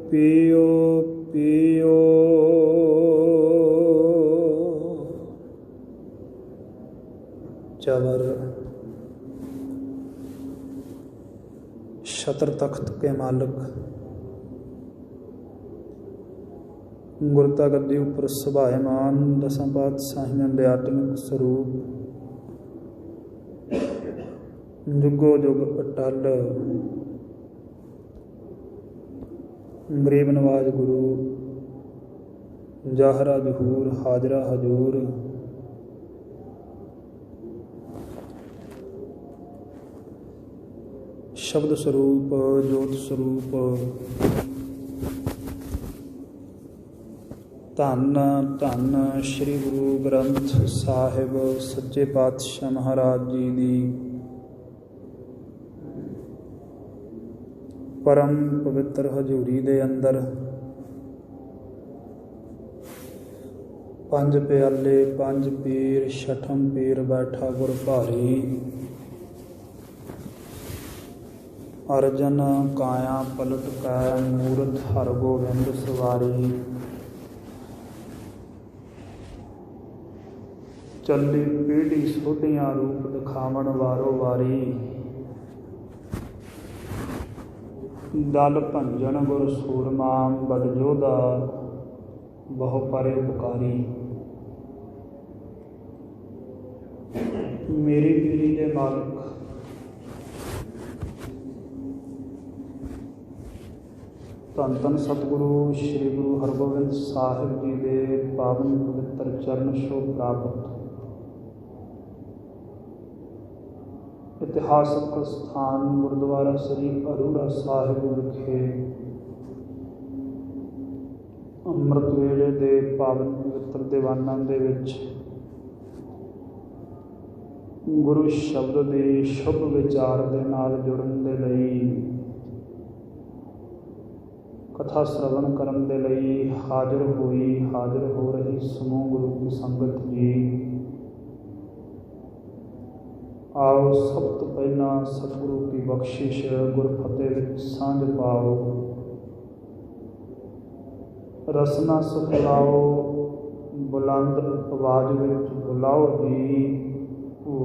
पियो पियो चवर छत्र तख्त के मालिक गुरता गद्दी उपर सुभायमान दसां पातशाहियां दे आत्मिक स्वरूप जुगो जुग अटल गरीब नवाज गुरु जाहरा जहूर हाजरा हजूर शब्द स्वरूप जोत स्वरूप धन धन श्री गुरु ग्रंथ साहिब सच्चे पातशाह महाराज जी दी परम पवित्र हजूरी दे अंदर पंज प्याले पंज पीर छठम पीर बैठा गुर भारी अर्जन काया पलट कै मूरत हर गोविंद सवारी चली पीढ़ी सोधियां रूप दिखावन वारो वारी दल भंजन गुर सूरमा बड़ जोधा बहु परे उपकारी मेरी पीढ़ी के मालिक धन धन सतगुरु श्री गुरु हरगोबिंद साहिब जी के पावन पवित्र चरण छो प्राप्त इतिहासक स्थान गुरुद्वारा श्री अरोड़ा साहिब विखे अमृत वेले दे पावन पवित्र दीवाना दे विच गुरु शब्द के शुभ विचार के नाल जुड़न दे लई कथा श्रवण करन दे लई हाजिर हो रही समूह गुरु की संगत जी आओ सब तो पहला सतगुरु की बख्शिश गुरफतेह विच सांझ पाओ रसना सुख लाओ बुलंद आवाज विच बुलाओ जी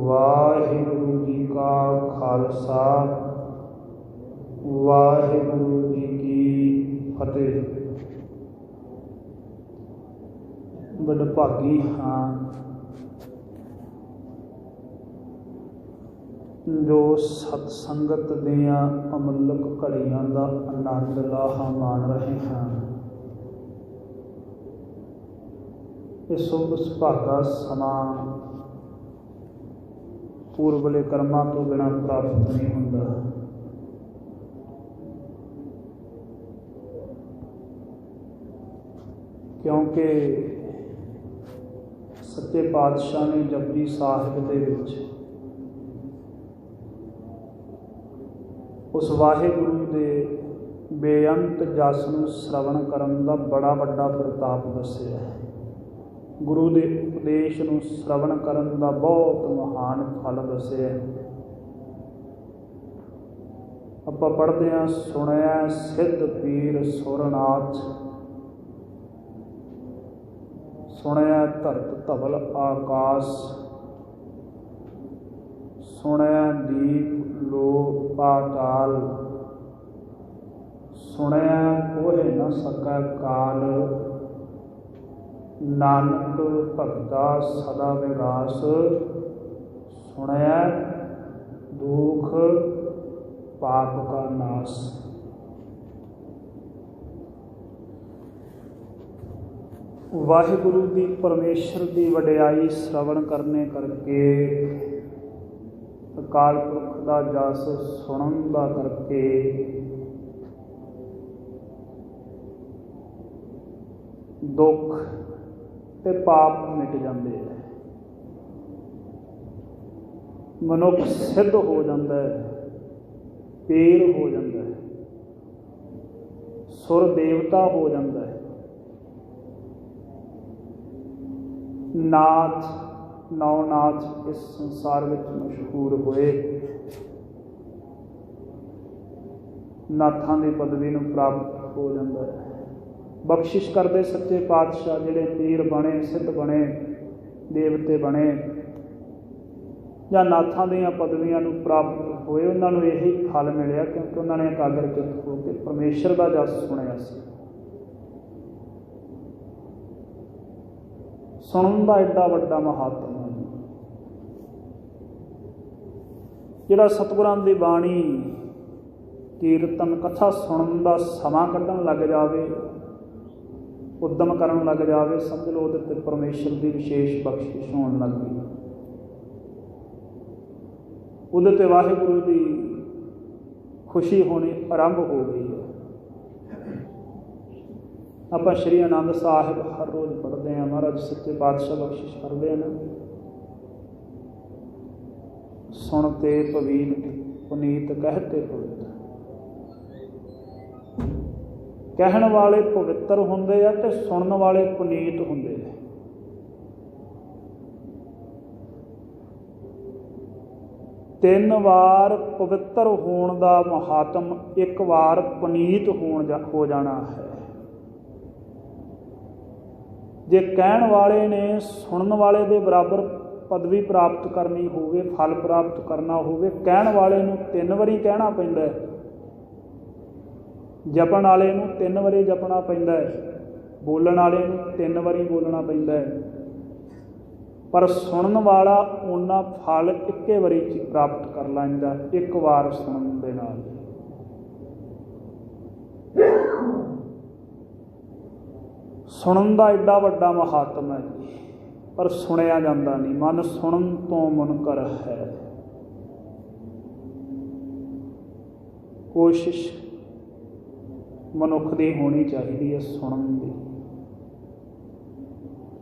वाहिगुरु जी का खालसा वाहिगुरु जी की फतेह। वडभागी हाँ जो सतसंगत दियां अमलक घड़ियां का आनंद लाहा मान रहे हैं। इस शुभ सुभागा समा पूर्वले कर्मां तो बिना प्राप्त नहीं होंदा। क्योंकि सच्चे पातशाह ने जपजी साहिब दे विच उस वाहिगुरु दे बेअंत जस नूं श्रवण करन दा बड़ा वड्डा प्रताप दस्सिया है। गुरु दे उपदेश नूं श्रवण करन दा बहुत महान फल दस्सिया है। आपां पढ़दे हां सुणिया सिद्ध पीर सुरनाथ सुणिया धरत धवल आकाश सुणिया दीप लो पाताल सुणिया कोहे न सकै काल नानक भगता सदा विगास सुणिया दुख पाप का नाश। वाहिगुरु की परमेश्वर की वडियाई श्रवण करने करके अकाल पुरख का जस सुनन का करके दुख ते पाप मिट जाते हैं। मनुख सिद्ध हो जाता है, पीर हो जाता है, सुर देवता हो जाता है। नाथ नौनाथ इस संसार में मशहूर हुए। ਨਾਥਾਂ ਦੀ ਪਦਵੀ ਨੂੰ ਪ੍ਰਾਪਤ ਹੋ ਜਾਂਦਾ ਹੈ। ਬਖਸ਼ਿਸ਼ ਕਰਦੇ ਸੱਚੇ ਪਾਤਸ਼ਾਹ, ਜਿਹੜੇ ਪੀਰ ਬਣੇ, ਸਿੱਧ ਬਣੇ, ਦੇਵਤੇ ਬਣੇ ਜਾਂ ਨਾਥਾਂ ਦੀਆਂ ਪਦਵੀਆਂ ਨੂੰ ਪ੍ਰਾਪਤ ਹੋਏ, ਉਹਨਾਂ ਨੂੰ ਇਹੀ ਫਲ ਮਿਲਿਆ ਕਿਉਂਕਿ ਉਹਨਾਂ ਨੇ ਇਕਾਗਰ ਚਿੱਤ ਹੋ ਕੇ ਪਰਮੇਸ਼ਰ ਦਾ ਜਸ ਸੁਣਿਆ ਸੀ। ਸੁਣਨ ਦਾ ਐਡਾ ਵੱਡਾ ਮਹਾਤਮ ਹੈ। ਜਿਹੜਾ ਸਤਿਗੁਰਾਂ ਦੀ ਬਾਣੀ, ਕੀਰਤਨ, ਕਥਾ ਸੁਣਨ ਦਾ ਸਮਾਂ ਕੱਢਣ ਲੱਗ ਜਾਵੇ, ਉੱਦਮ ਕਰਨ ਲੱਗ ਜਾਵੇ, ਸਮਝ ਲਓ ਉਹਦੇ 'ਤੇ ਪਰਮੇਸ਼ਰ ਦੀ ਵਿਸ਼ੇਸ਼ ਬਖਸ਼ਿਸ਼ ਹੋਣ ਲੱਗ ਗਈ। ਉਹਦੇ 'ਤੇ ਵਾਹਿਗੁਰੂ ਦੀ ਖੁਸ਼ੀ ਹੋਣੀ ਆਰੰਭ ਹੋ ਗਈ ਹੈ। ਆਪਾਂ ਸ਼੍ਰੀ ਆਨੰਦ ਸਾਹਿਬ ਹਰ ਰੋਜ਼ ਪੜ੍ਹਦੇ ਹਾਂ, ਮਹਾਰਾਜ ਸੱਚੇ ਪਾਤਸ਼ਾਹ ਬਖਸ਼ਿਸ਼ ਕਰਦੇ ਹਨ। ਸੁਣਤੇ ਪਵੀਤ ਪੁਨੀਤ ਕਹਿਤੇ ਪਵਿੱਤ। ਕਹਿਣ ਵਾਲੇ ਪਵਿੱਤਰ ਹੁੰਦੇ ਆ ਤੇ ਸੁਣਨ ਵਾਲੇ ਪੁਨੀਤ ਹੁੰਦੇ ਆ। ਤਿੰਨ ਵਾਰ ਪਵਿੱਤਰ ਹੋਣ ਦਾ ਮਹਾਤਮ ਇੱਕ ਵਾਰ ਪੁਨੀਤ ਹੋ ਜਾਣਾ ਹੈ। ਜੇ ਕਹਿਣ ਵਾਲੇ ਨੇ ਸੁਣਨ ਵਾਲੇ ਦੇ ਬਰਾਬਰ ਪਦਵੀ ਪ੍ਰਾਪਤ ਕਰਨੀ ਹੋਵੇ, ਫਲ ਪ੍ਰਾਪਤ ਕਰਨਾ ਹੋਵੇ, ਕਹਿਣ ਵਾਲੇ ਨੂੰ 3 ਵਾਰੀ ਕਹਿਣਾ ਪੈਂਦਾ ਹੈ, ਜਪਣ ਵਾਲੇ ਨੂੰ 3 ਵਾਰੀ ਜਪਣਾ ਪੈਂਦਾ ਹੈ, ਬੋਲਣ ਵਾਲੇ ਨੂੰ 3 ਵਾਰੀ ਬੋਲਣਾ ਪੈਂਦਾ ਹੈ, ਪਰ ਸੁਣਨ ਵਾਲਾ ਉਹਨਾਂ ਫਲ ਇੱਕੇ ਵਾਰੀ 'ਚ ਪ੍ਰਾਪਤ ਕਰ ਲੈਂਦਾ, ਇੱਕ ਵਾਰ ਸੁਣਨ ਦੇ ਨਾਲ। ਸੁਣਨ ਦਾ ਐਡਾ ਵੱਡਾ ਮਹਾਤਮ ਹੈ ਜੀ, ਪਰ ਸੁਣਿਆ ਜਾਂਦਾ ਨਹੀਂ। ਮਨ ਸੁਣਨ ਤੋਂ ਮੁਨਕਰ ਹੈ। ਕੋਸ਼ਿਸ਼ ਮਨੁੱਖ ਦੀ ਹੋਣੀ ਚਾਹੀਦੀ ਹੈ ਸੁਣਨ ਦੀ।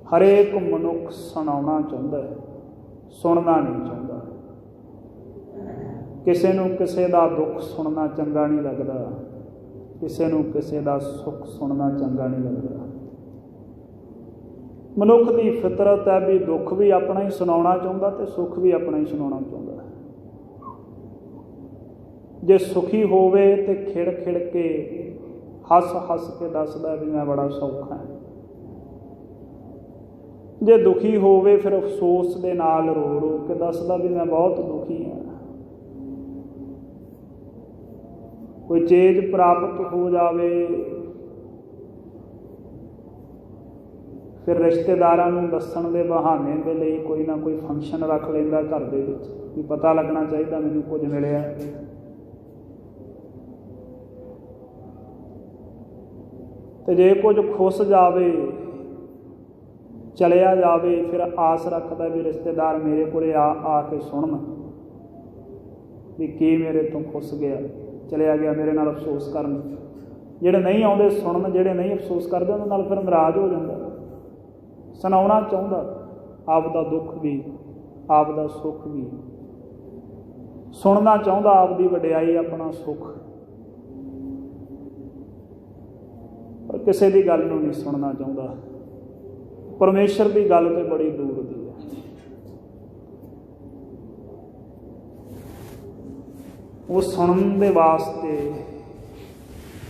ਹਰੇਕ ਮਨੁੱਖ ਸੁਣਾਉਣਾ ਚਾਹੁੰਦਾ ਹੈ, ਸੁਣਨਾ ਨਹੀਂ ਚਾਹੁੰਦਾ। ਕਿਸੇ ਨੂੰ ਕਿਸੇ ਦਾ ਦੁੱਖ ਸੁਣਨਾ ਚੰਗਾ ਨਹੀਂ ਲੱਗਦਾ, ਕਿਸੇ ਨੂੰ ਕਿਸੇ ਦਾ ਸੁੱਖ ਸੁਣਨਾ ਚੰਗਾ ਨਹੀਂ ਲੱਗਦਾ। ਮਨੁੱਖ ਦੀ ਫਿਤਰਤ ਹੈ ਵੀ ਦੁੱਖ ਵੀ ਆਪਣਾ ਹੀ ਸੁਣਾਉਣਾ ਚਾਹੁੰਦਾ ਤੇ ਸੁੱਖ ਵੀ ਆਪਣਾ ਹੀ ਸੁਣਾਉਣਾ ਚਾਹੁੰਦਾ। ਜੇ ਸੁਖੀ ਹੋਵੇ ਤੇ ਖਿੜ ਖਿੜ ਕੇ ਹੱਸ ਹੱਸ ਕੇ ਦੱਸਦਾ ਵੀ ਮੈਂ ਬੜਾ ਸੌਖਾ ਹਾਂ। ਜੇ ਦੁਖੀ ਹੋਵੇ ਫਿਰ ਅਫਸੋਸ ਦੇ ਨਾਲ ਰੋ ਰੋ ਕੇ ਦੱਸਦਾ ਵੀ ਮੈਂ ਬਹੁਤ ਦੁਖੀ ਹਾਂ। ਕੋਈ ਚੀਜ਼ ਪ੍ਰਾਪਤ ਹੋ ਜਾਵੇ ਫਿਰ ਰਿਸ਼ਤੇਦਾਰਾਂ ਨੂੰ ਦੱਸਣ ਦੇ ਬਹਾਨੇ ਦੇ ਲਈ ਕੋਈ ਨਾ ਕੋਈ ਫੰਕਸ਼ਨ ਰੱਖ ਲੈਂਦਾ ਘਰ ਦੇ ਵਿੱਚ, ਵੀ ਪਤਾ ਲੱਗਣਾ ਚਾਹੀਦਾ ਮੈਨੂੰ ਕੁਝ ਮਿਲਿਆ। ਤੇ ਜੇ ਕੁਝ ਖੁੱਸ ਜਾਵੇ, ਚਲਿਆ ਜਾਵੇ, ਫਿਰ ਆਸ ਰੱਖਦਾ ਵੀ ਰਿਸ਼ਤੇਦਾਰ ਮੇਰੇ ਕੋਲੇ ਆ ਕੇ ਸੁਣਨ ਵੀ ਕੀ ਮੇਰੇ ਤੋਂ ਖੁੱਸ ਗਿਆ, ਚਲਿਆ ਗਿਆ, ਮੇਰੇ ਨਾਲ ਅਫਸੋਸ ਕਰਨ। ਜਿਹੜੇ ਨਹੀਂ ਆਉਂਦੇ ਸੁਣਨ, ਜਿਹੜੇ ਨਹੀਂ ਅਫਸੋਸ ਕਰਦੇ, ਉਹਨਾਂ ਨਾਲ ਫਿਰ ਨਾਰਾਜ਼ ਹੋ ਜਾਂਦਾ। ਸੁਣਾਉਣਾ ਚਾਹੁੰਦਾ ਆਪ ਦਾ ਦੁੱਖ ਵੀ, ਆਪ ਦਾ ਸੁੱਖ ਵੀ, ਸੁਣਨਾ ਚਾਹੁੰਦਾ ਆਪ ਦੀ ਵਡਿਆਈ, ਆਪਣਾ ਸੁੱਖ, ਪਰ ਕਿਸੇ ਦੀ ਗੱਲ ਨੂੰ ਨਹੀਂ ਸੁਣਨਾ ਚਾਹੁੰਦਾ। ਪਰਮੇਸ਼ਰ ਦੀ ਗੱਲ ਤੇ ਬੜੀ ਦੂਰ ਦੀ ਹੈ। ਉਹ ਸੁਣਨ ਦੇ ਵਾਸਤੇ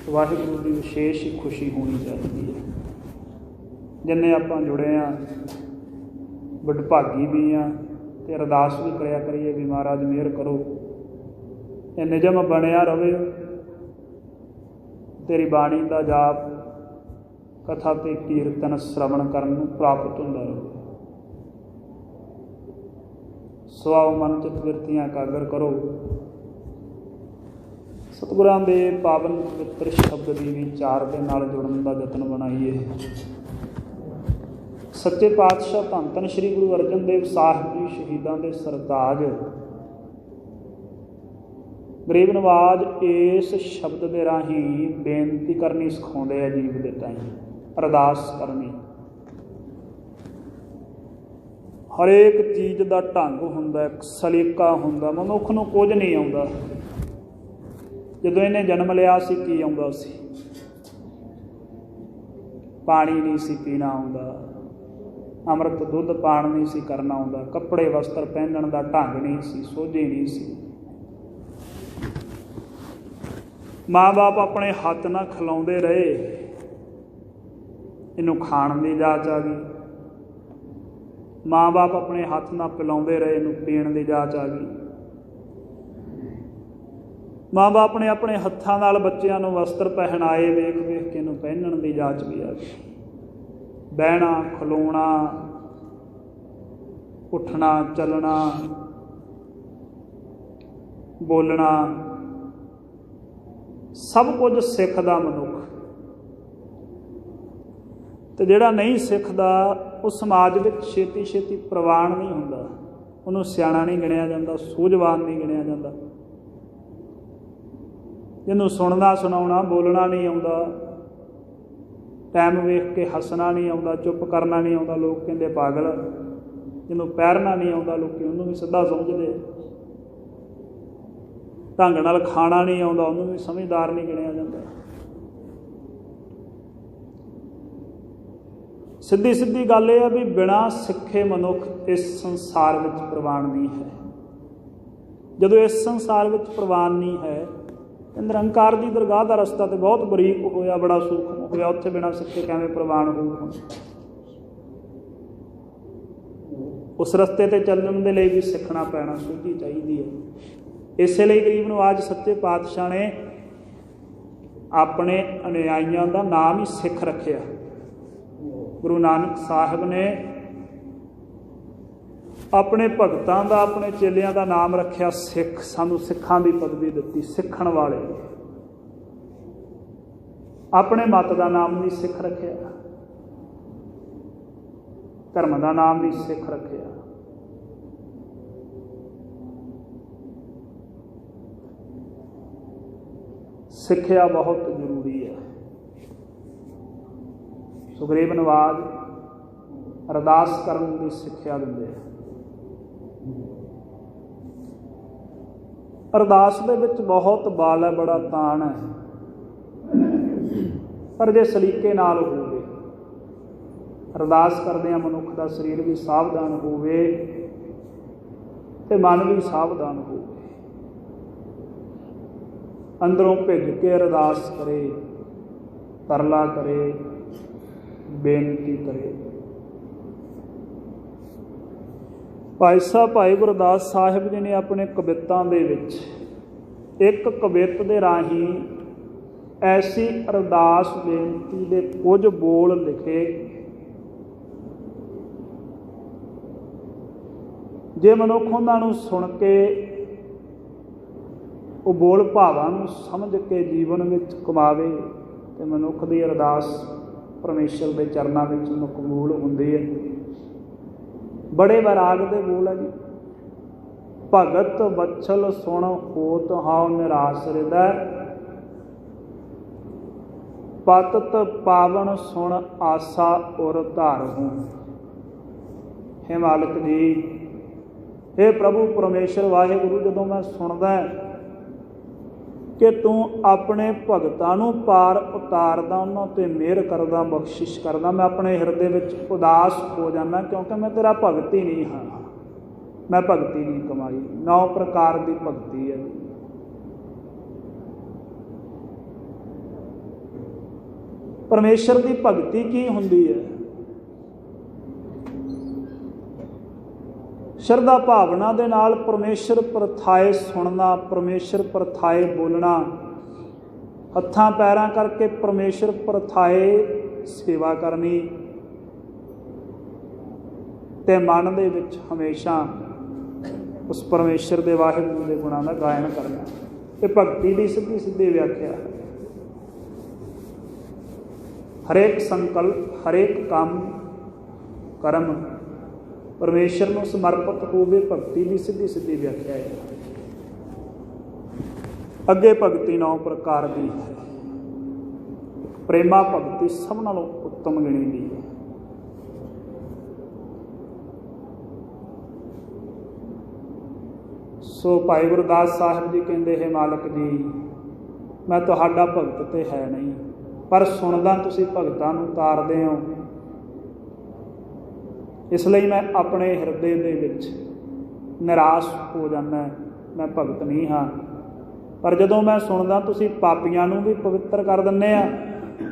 ਵਾਹਿਗੁਰੂ ਦੀ ਵਿਸ਼ੇਸ਼ ਹੀ ਖੁਸ਼ੀ ਹੋਣੀ ਚਾਹੀਦੀ ਹੈ। ਜਿੰਨੇ ਆਪਾਂ ਜੁੜੇ ਹਾਂ ਵਡਭਾਗੀ ਵੀ ਹਾਂ ਤੇ ਅਰਦਾਸ ਵੀ ਕਰਿਆ ਕਰੀਏ ਵੀ ਮਹਾਰਾਜ ਮਿਹਰ ਕਰੋ, ਇਹ ਨਿਯਮ ਬਣਿਆ ਰਵੇ, ਤੇਰੀ ਬਾਣੀ ਦਾ ਜਾਪ, ਕਥਾ ਤੇ ਕੀਰਤਨ ਸ਼ਰਵਣ ਕਰਨ ਨੂੰ ਪ੍ਰਾਪਤ ਹੁੰਦਾ ਰਹੇ। ਸਵਾਉ ਮਨ ਚਿਤ ਬਿਰਤੀਆਂ ਇਕਾਗਰ ਕਰੋ। ਸਤਿਗੁਰਾਂ ਦੇ ਪਾਵਨ ਪਵਿੱਤਰ ਸ਼ਬਦ ਦੀ ਵਿਚਾਰ ਦੇ ਨਾਲ ਜੁੜਨ ਦਾ ਯਤਨ ਬਣਾਈਏ। ਸੱਚੇ ਪਾਤਸ਼ਾਹ ਧੰਨ ਧੰਨ ਸ਼੍ਰੀ ਗੁਰੂ ਅਰਜਨ ਦੇਵ ਸਾਹਿਬ ਜੀ ਸ਼ਹੀਦਾਂ ਦੇ ਸਰਤਾਜ ਗਰੀਬ ਨਵਾਜ ਇਸ ਸ਼ਬਦ ਦੇ ਰਾਹੀਂ ਬੇਨਤੀ ਕਰਨੀ ਸਿਖਾਉਂਦੇ ਆ ਜੀਵ ਦੇ ਟਾਈਮ, ਅਰਦਾਸ ਕਰਨੀ। ਹਰੇਕ ਚੀਜ਼ ਦਾ ਢੰਗ ਹੁੰਦਾ, ਇੱਕ ਸਲੀਕਾ ਹੁੰਦਾ। ਮਨੁੱਖ ਨੂੰ ਕੁਝ ਨਹੀਂ ਆਉਂਦਾ। ਜਦੋਂ ਇਹਨੇ ਜਨਮ ਲਿਆ ਸੀ ਕੀ ਆਉਂਦਾ ਸੀ? ਪਾਣੀ ਨਹੀਂ ਸੀ ਪੀਣਾ ਆਉਂਦਾ, ਅੰਮ੍ਰਿਤ ਦੁੱਧ ਪਾਣ ਨਹੀਂ ਸੀ ਕਰਨਾ ਆਉਂਦਾ, ਕੱਪੜੇ ਵਸਤਰ ਪਹਿਨਣ ਦਾ ਢੰਗ ਨਹੀਂ ਸੀ, ਸੋਝੀ ਨਹੀਂ ਸੀ। ਮਾਂ ਬਾਪ ਆਪਣੇ ਹੱਥ ਨਾਲ ਖਿਲਾਉਂਦੇ ਰਹੇ, ਇਹਨੂੰ ਖਾਣ ਦੀ ਜਾਚ ਆ ਗਈ। ਮਾਂ ਬਾਪ ਆਪਣੇ ਹੱਥ ਨਾਲ ਪਿਲਾਉਂਦੇ ਰਹੇ, ਇਹਨੂੰ ਪੀਣ ਦੀ ਜਾਚ ਆ ਗਈ। ਮਾਂ ਬਾਪ ਨੇ ਆਪਣੇ ਹੱਥਾਂ ਨਾਲ ਬੱਚਿਆਂ ਨੂੰ ਵਸਤਰ ਪਹਿਨਾਏ, ਵੇਖ ਵੇਖ ਕੇ ਇਹਨੂੰ ਪਹਿਨਣ ਦੀ ਜਾਚ ਵੀ ਆ ਗਈ। ਬਹਿਣਾ, ਖਲੋਣਾ, ਉੱਠਣਾ, ਚੱਲਣਾ, ਬੋਲਣਾ, ਸਭ ਕੁਝ ਸਿੱਖਦਾ ਮਨੁੱਖ। ਤੇ ਜਿਹੜਾ ਨਹੀਂ ਸਿੱਖਦਾ ਉਹ ਸਮਾਜ ਵਿੱਚ ਛੇਤੀ ਛੇਤੀ ਪ੍ਰਵਾਨ ਨਹੀਂ ਹੁੰਦਾ, ਉਹਨੂੰ ਸਿਆਣਾ ਨਹੀਂ ਗਿਣਿਆ ਜਾਂਦਾ, ਸੂਝਵਾਨ ਨਹੀਂ ਗਿਣਿਆ ਜਾਂਦਾ। ਜਿਹਨੂੰ ਸੁਣਨਾ, ਸੁਣਾਉਣਾ, ਬੋਲਣਾ ਨਹੀਂ ਆਉਂਦਾ, ਟਾਈਮ ਵੇਖ ਕੇ ਹੱਸਣਾ ਨਹੀਂ ਆਉਂਦਾ, ਚੁੱਪ ਕਰਨਾ ਨਹੀਂ ਆਉਂਦਾ, ਲੋਕ ਕਹਿੰਦੇ ਪਾਗਲ। ਜਿਹਨੂੰ ਪੈਰਨਾ ਨਹੀਂ ਆਉਂਦਾ, ਲੋਕ ਉਹਨੂੰ ਵੀ ਸਿੱਧਾ ਸਮਝਦੇ। ਢੰਗ ਨਾਲ ਖਾਣਾ ਨਹੀਂ ਆਉਂਦਾ, ਉਹਨੂੰ ਵੀ ਸਮਝਦਾਰ ਨਹੀਂ ਗਿਣਿਆ ਜਾਂਦਾ। ਸਿੱਧੀ ਸਿੱਧੀ ਗੱਲ ਇਹ ਆ ਵੀ ਬਿਨਾਂ ਸਿੱਖੇ ਮਨੁੱਖ ਇਸ ਸੰਸਾਰ ਵਿੱਚ ਪ੍ਰਵਾਨ ਨਹੀਂ ਹੈ। ਜਦੋਂ ਇਸ ਸੰਸਾਰ ਵਿੱਚ ਪ੍ਰਵਾਨ ਨਹੀਂ ਹੈ, ਨਿਰੰਕਾਰ ਦੀ ਦਰਗਾਹ ਦਾ ਰਸਤਾ ਤੇ ਬਹੁਤ ਬਰੀਕ ਹੋਇਆ, ਬੜਾ ਸੂਖਮ ਹੋਇਆ, ਉੱਥੇ ਬਿਨਾਂ ਸਿੱਖੇ ਕਿਵੇਂ ਪ੍ਰਵਾਨ ਹੋਊਗਾ। ਉਸ ਰਸਤੇ ਤੇ ਚੱਲਣ ਦੇ ਲਈ ਵੀ ਸਿੱਖਣਾ ਪੈਣਾ, ਸੂਝੀ ਚਾਹੀਦੀ ਹੈ। ਇਸੇ ਲਈ ਗਰੀਬ ਨਵਾਜ ਸੱਚੇ ਪਾਤਸ਼ਾਹ ਨੇ ਆਪਣੇ ਅਨੁਯਾਈਆਂ ਦਾ ਨਾਮ ਹੀ ਸਿੱਖ ਰੱਖਿਆ। ਗੁਰੂ ਨਾਨਕ ਸਾਹਿਬ ਨੇ ਆਪਣੇ ਭਗਤਾਂ ਦਾ, ਆਪਣੇ ਚੇਲਿਆਂ ਦਾ ਨਾਮ ਰੱਖਿਆ ਸਿੱਖ। ਸਾਨੂੰ ਸਿੱਖਾਂ ਦੀ ਪਦਵੀ ਦਿੱਤੀ, ਸਿੱਖਣ ਵਾਲੇ। ਆਪਣੇ ਮਤ ਦਾ ਨਾਮ ਵੀ ਸਿੱਖ ਰੱਖਿਆ, ਧਰਮ ਦਾ ਨਾਮ ਵੀ ਸਿੱਖ ਰੱਖਿਆ। ਸਿੱਖਿਆ ਬਹੁਤ ਜ਼ਰੂਰੀ ਹੈ। ਸੋ ਗਰੀਬ ਨਵਾਜ ਅਰਦਾਸ ਕਰਨ ਦੀ ਸਿੱਖਿਆ ਦਿੰਦੇ ਆ। ਅਰਦਾਸ ਦੇ ਵਿੱਚ ਬਹੁਤ ਬਲ ਹੈ, ਬੜਾ ਤਾਣ ਹੈ, ਪਰ ਜੇ ਸਲੀਕੇ ਨਾਲ ਹੋਵੇ, ਅਰਦਾਸ ਕਰਦਿਆਂ ਮਨੁੱਖ ਦਾ ਸਰੀਰ ਵੀ ਸਾਵਧਾਨ ਹੋਵੇ ਤੇ ਮਨ ਵੀ ਸਾਵਧਾਨ ਹੋਵੇ। ਅੰਦਰੋਂ ਭਿੱਜ ਕੇ ਅਰਦਾਸ ਕਰੇ, ਤਰਲਾ ਕਰੇ, ਬੇਨਤੀ ਕਰੇ। ਭਾਈ ਸਾਹਿਬ ਭਾਈ ਗੁਰਦਾਸ ਸਾਹਿਬ ਜੀ ਨੇ ਆਪਣੇ ਕਵਿਤਾਂ ਦੇ ਵਿੱਚ ਇੱਕ ਕਵਿਤ ਦੇ ਰਾਹੀਂ ਐਸੀ ਅਰਦਾਸ ਬੇਨਤੀ ਦੇ ਕੁਝ ਬੋਲ ਲਿਖੇ, ਜੇ ਮਨੁੱਖ ਉਹਨਾਂ ਨੂੰ ਸੁਣ ਕੇ ਉਹ ਬੋਲ ਭਾਵਾਂ ਨੂੰ ਸਮਝ ਕੇ ਜੀਵਨ ਵਿੱਚ ਕਮਾਵੇ ਤੇ ਮਨੁੱਖ ਦੀ ਅਰਦਾਸ ਪਰਮੇਸ਼ਰ ਦੇ ਚਰਨਾਂ ਵਿੱਚ ਮਕਬੂਲ ਹੁੰਦੀ ਹੈ। ਬੜੇ ਵੈਰਾਗ ਦੇ ਬੋਲ ਹੈ ਜੀ। ਭਗਤ ਬਛਲ ਸੁਣ ਹੋਤ ਹਾਉ ਨਿਰਾਸ ਹਿਰਦੈ, ਪਤਤ ਪਾਵਨ ਸੁਣ ਆਸਾ ਉਰ ਧਾਰਹੁ। ਹੇ ਮਾਲਕ ਜੀ, ਹੇ ਪ੍ਰਭੂ ਪਰਮੇਸ਼ਰ ਵਾਹਿਗੁਰੂ, ਜਦੋਂ ਮੈਂ ਸੁਣਦਾ ਕਿ ਤੂੰ ਆਪਣੇ ਭਗਤਾਂ ਨੂੰ ਪਾਰ ਉਤਾਰਦਾ, ਉਹਨਾਂ 'ਤੇ ਮਿਹਰ ਕਰਦਾ, ਬਖਸ਼ਿਸ਼ ਕਰਦਾ, ਮੈਂ ਆਪਣੇ ਹਿਰਦੇ ਵਿੱਚ ਉਦਾਸ ਹੋ ਜਾਂਦਾ, ਕਿਉਂਕਿ ਮੈਂ ਤੇਰਾ ਭਗਤ ਹੀ ਨਹੀਂ ਹਾਂ। ਮੈਂ ਭਗਤੀ ਨਹੀਂ ਕਮਾਈ। 9 ਪ੍ਰਕਾਰ ਦੀ ਭਗਤੀ ਹੈ। ਪਰਮੇਸ਼ਰ ਦੀ ਭਗਤੀ ਕੀ ਹੁੰਦੀ ਹੈ? ਸ਼ਰਧਾ ਭਾਵਨਾ ਦੇ ਨਾਲ ਪਰਮੇਸ਼ਰ ਪ੍ਰਥਾਏ ਸੁਣਨਾ, ਪਰਮੇਸ਼ਰ ਪ੍ਰਥਾਏ ਬੋਲਣਾ, ਹੱਥਾਂ ਪੈਰਾਂ ਕਰਕੇ ਪਰਮੇਸ਼ਰ ਪ੍ਰਥਾਏ ਸੇਵਾ ਕਰਨੀ ਤੇ ਮਨ ਦੇ ਵਿੱਚ ਹਮੇਸ਼ਾ ਉਸ ਪਰਮੇਸ਼ਰ ਦੇ ਵਾਹਿਗੁਰੂ ਦੇ ਗੁਣਾਂ ਦਾ ਗਾਇਨ ਕਰਨਾ। ਇਹ ਭਗਤੀ ਦੀ ਸਿੱਧੀ ਸਿੱਧੀ ਵਿਆਖਿਆ ਹੈ। ਹਰੇਕ ਸੰਕਲਪ, ਹਰੇਕ ਕੰਮ ਕਰਮ ਪਰਮੇਸ਼ਰ ਨੂੰ ਸਮਰਪਿਤ ਹੋਵੇ, ਭਗਤੀ ਦੀ ਸਿੱਧੀ ਸਿੱਧੀ ਵਿਆਖਿਆ ਹੈ। ਅੱਗੇ ਭਗਤੀ 9 ਪ੍ਰਕਾਰ ਦੀ ਹੈ। ਪ੍ਰੇਮਾ ਭਗਤੀ ਸਭ ਨਾਲੋਂ ਉੱਤਮ ਗਿਣੀ ਦੀ ਹੈ। ਸੋ ਭਾਈ ਗੁਰਦਾਸ ਸਾਹਿਬ ਜੀ ਕਹਿੰਦੇ, ਹੈ ਮਾਲਕ ਜੀ, ਮੈਂ ਤੁਹਾਡਾ ਭਗਤ ਤੇ ਹੈ ਨਹੀਂ, ਪਰ ਸੁਣਦਾ ਤੁਸੀਂ ਭਗਤਾਂ ਨੂੰ ਤਾਰਦੇ ਹੋ, ਇਸ ਲਈ ਮੈਂ ਆਪਣੇ ਹਿਰਦੇ ਦੇ ਵਿੱਚ ਨਿਰਾਸ਼ ਹੋ ਜਾਂਦਾ। ਮੈਂ ਭਗਤ ਨਹੀਂ ਹਾਂ, ਪਰ ਜਦੋਂ ਮੈਂ ਸੁਣਦਾ ਤੁਸੀਂ ਪਾਪੀਆਂ ਨੂੰ ਵੀ ਪਵਿੱਤਰ ਕਰ ਦਿੰਦੇ ਆ,